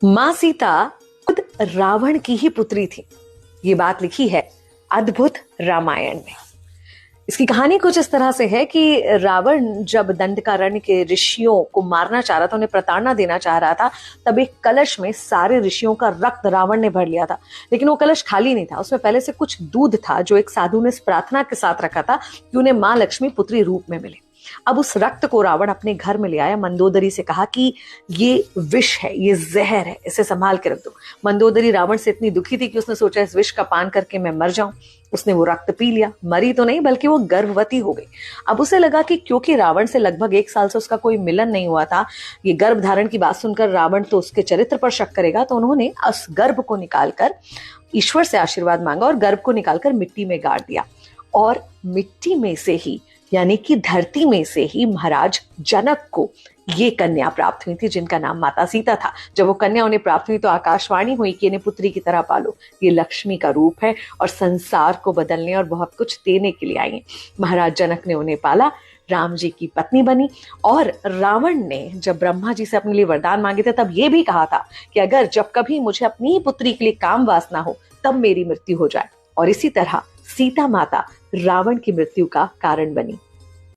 मां सीता खुद रावण की ही पुत्री थी। ये बात लिखी है अद्भुत रामायण में। इसकी कहानी कुछ इस तरह से है कि रावण जब दंडकारण्य के ऋषियों को मारना चाह रहा था, उन्हें प्रताड़ना देना चाह रहा था, तब एक कलश में सारे ऋषियों का रक्त रावण ने भर लिया था। लेकिन वो कलश खाली नहीं था, उसमें पहले से कुछ दूध था जो एक साधु ने इस प्रार्थना के साथ रखा था कि उन्हें मां लक्ष्मी पुत्री रूप में मिले। अब उस रक्त को रावण अपने घर में ले आया, मंदोदरी से कहा कि ये विष है, ये जहर है, इसे संभाल के रख दो। मंदोदरी रावण से इतनी दुखी थी कि उसने सोचा इस विष का पान करके मैं मर जाऊं। उसने वो रक्त पी लिया, मरी तो नहीं बल्कि वो गर्भवती हो गई। अब उसे लगा कि क्योंकि रावण से लगभग 1 साल से उसका कोई मिलन नहीं हुआ था, ये गर्भ धारण की बात सुनकर रावण तो उसके चरित्र पर शक करेगा, तो उन्होंने उस गर्भ को निकालकर ईश्वर से आशीर्वाद मांगा और गर्भ को निकालकर मिट्टी में गाड़ दिया। और मिट्टी में से ही, यानी कि धरती में से ही महाराज जनक को ये कन्या प्राप्त हुई थी जिनका नाम माता सीता था। जब वो कन्या उन्हें प्राप्त हुई तो आकाशवाणी हुई कि इन्हें पुत्री की तरह पालो, ये लक्ष्मी का रूप है और संसार को बदलने और बहुत कुछ देने के लिए आई है। महाराज जनक ने उन्हें पाला, राम जी की पत्नी बनी। और रावण ने जब ब्रह्मा जी से अपने लिए वरदान मांगे थे तब ये भी कहा था कि अगर जब कभी मुझे अपनी ही पुत्री के लिए काम वासना हो तब मेरी मृत्यु हो जाए। और इसी तरह सीता माता रावण की मृत्यु का कारण बनी।